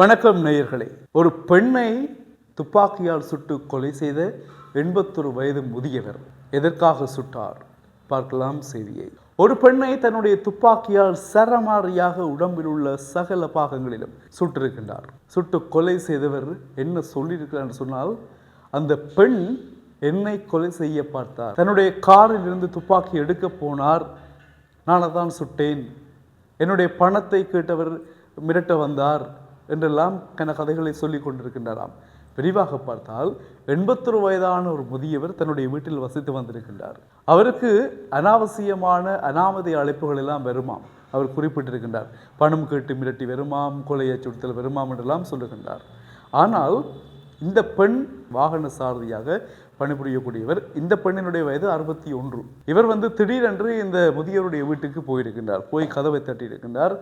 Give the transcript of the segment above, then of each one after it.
வணக்கம் நேயர்களே. ஒரு பெண்ணை துப்பாக்கியால் சுட்டு கொலை செய்த 81 வயது முதியவர் எதற்காக சுட்டார்? பார்க்கலாம் செய்தியை. ஒரு பெண்ணை தன்னுடைய துப்பாக்கியால் சரமாரியாக உடம்பில் உள்ள சகல பாகங்களிலும் சுட்டிருக்கின்றார். சுட்டு கொலை செய்தவர் என்ன சொல்லியிருக்கிறார் என்று சொன்னால், அந்த பெண் என்னை கொலை செய்ய பார்த்தார், தன்னுடைய காரில் இருந்து துப்பாக்கி எடுக்க போனார், நான் அதான் சுட்டேன், என்னுடைய பணத்தை கேட்டவர் மிரட்ட வந்தார் என்றெல்லாம் கதைகளை சொல்லிக் கொண்டிருக்கின்றாராம். விரிவாக பார்த்தால் 81 வயதான ஒரு முதியவர் தன்னுடைய வீட்டில் வசித்து வந்திருக்கின்றார். அவருக்கு அனாவசியமான அனாமதை அழைப்புகள் எல்லாம் வருமாம். அவர் குறிப்பிட்டிருக்கின்றார். பணம் கேட்டு மிரட்டி வருமாம், கொலையை சுடுத்தல் வருமாம் என்றெல்லாம் சொல்லுகின்றார். ஆனால் இந்த பெண் வாகன சாரதியாக பணிபுரியக்கூடியவர். இந்த பெண்ணினுடைய வயது 61. இவர் திடீரென்று இந்த முதியவருடைய வீட்டுக்கு போயிருக்கின்றார். போய் கதவை தட்டி இருக்கின்றார்.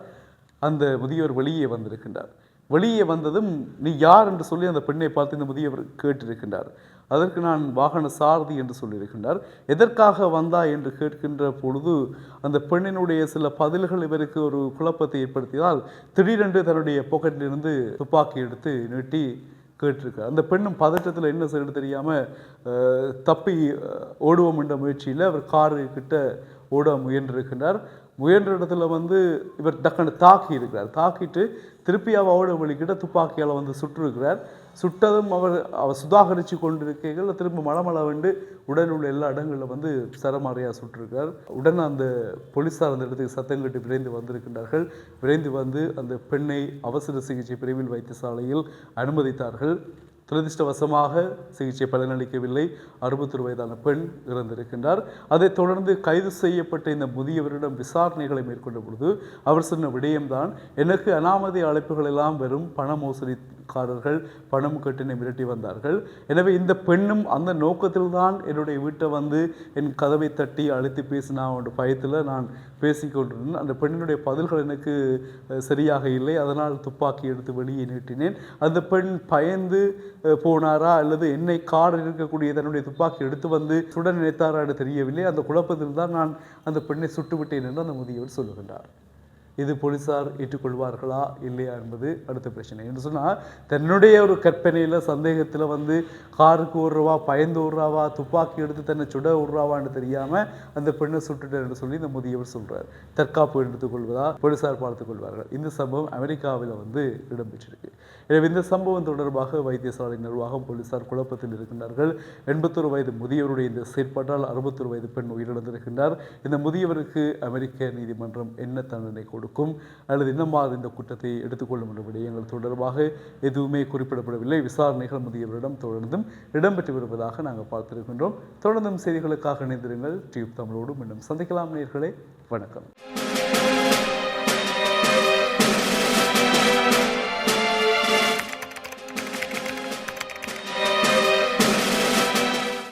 அந்த முதியவர் வெளியே வந்திருக்கின்றார். வெளியே வந்ததும் நீ யார் என்று சொல்லி அந்த பெண்ணை பார்த்து இந்த முதியவர் கேட்டிருக்கின்றார். அதற்கு நான் வாகன சாரதி என்று சொல்லியிருக்கின்றார். எதற்காக வந்தாய் என்று கேட்கின்ற பொழுது அந்த பெண்ணினுடைய சில பதில்கள் இவருக்கு ஒரு குழப்பத்தை ஏற்படுத்தியதால் திடீரென்று தன்னுடைய பாக்கெட்டிலிருந்து துப்பாக்கி எடுத்து நீட்டி கேட்டிருக்கார். அந்த பெண்ணும் பதற்றத்தில் என்ன செய்யறது தெரியாமல் தப்பி ஓடுவோம் என்ற முயற்சியில் அவர் காரு கிட்ட ஓட முயன்றிருக்கின்றார். முயன்ற இடத்துல இவர் டக்குன்னு தாக்கி இருக்கிறார். தாக்கிட்டு திருப்பி அவரோட வழிகிட்ட துப்பாக்கியால் சுட்டிருக்கிறார். சுட்டதும் அவர் சுதாகரித்து கொண்டிருக்கைகள் திரும்ப மளமளவென்று உடல் உள்ள எல்லா இடங்களில் சரமாரியாக சுட்டிருக்கிறார். உடனே அந்த போலீஸார் அந்த இடத்துக்கு சத்தம் கட்டி விரைந்து வந்திருக்கின்றார்கள். விரைந்து அந்த பெண்ணை அவசர சிகிச்சை பிரிவில் வைத்தியசாலையில் அனுமதித்தார்கள். துரதிருஷ்டவசமாக சிகிச்சை பலனளிக்கவில்லை. 61 வயதான பெண் இறந்திருக்கின்றார். அதைத் தொடர்ந்து கைது செய்யப்பட்ட இந்த முதியவரிடம் விசாரணைகளை மேற்கொண்ட பொழுது அவர் சொன்ன விடயம்தான், எனக்கு அனாமதை அழைப்புகள் எல்லாம் வெறும் பண மோசடிக்காரர்கள் பணம் கட்டினை மிரட்டி வந்தார்கள். எனவே இந்த பெண்ணும் அந்த நோக்கத்தில் தான் என்னுடைய வீட்டை என் கதவை தட்டி அழைத்து பேசினா என்ற பயத்தில் நான் பேசிக்கொண்டிருந்தேன். அந்த பெண்ணினுடைய பதில்கள் எனக்கு சரியாக இல்லை. அதனால் துப்பாக்கி எடுத்து வெளியே நீட்டினேன். அந்த பெண் பயந்து போனாரா அல்லது என்னை காரில் இருக்கக்கூடிய தன்னுடைய துப்பாக்கி எடுத்து சுட நினைத்தாரா என்று தெரியவில்லை. அந்த குழப்பத்தில் தான் நான் அந்த பெண்ணை சுட்டுவிட்டேன் என்று அந்த முதியவர் சொல்லுகின்றார். இது போலீஸார் ஏற்றுக்கொள்வார்களா இல்லையா என்பது அடுத்த பிரச்சனை. என்று சொன்னால், தன்னுடைய ஒரு கற்பனையில் சந்தேகத்தில் காருக்கு ஓடுறவா, பயந்து ஓடுறாவா, துப்பாக்கி எடுத்து தன்னை சுட ஓடுறாவான்னு தெரியாமல் அந்த பெண்ணை சுட்டுட்டார் என்று சொல்லி இந்த முதியவர் சொல்கிறார். தற்காப்பு எடுத்துக்கொள்வதா போலீஸார் பார்த்துக் கொள்வார்கள். இந்த சம்பவம் அமெரிக்காவில் இடம்பெற்றிருக்கு. எனவே இந்த சம்பவம் தொடர்பாக வைத்தியசாலை நிர்வாகம் போலீஸார் குழப்பத்தில் இருக்கின்றார்கள். 81 வயது முதியவருடைய இந்த செயற்பாட்டால் 61 வயது பெண் உயிரிழந்திருக்கின்றார். இந்த முதியவருக்கு அமெரிக்க நீதிமன்றம் என்ன தண்டனை கொடுக்கும் அல்லது இன்னமாவது இந்த குற்றத்தை எடுத்துக்கொள்ளும் என்ற விடயங்கள் தொடர்பாக எதுவுமே குறிப்பிடப்படவில்லை. விசாரணைகள் முதியவரிடம் தொடர்ந்தும் இடம்பெற்று வருவதாக நாங்கள் பார்த்திருக்கின்றோம். தொடர்ந்தும் செய்திகளுக்காக இணைந்திருங்கள். டியூப் தமிழோடு மீண்டும் சந்திக்கலாம் நேயர்களே. வணக்கம்.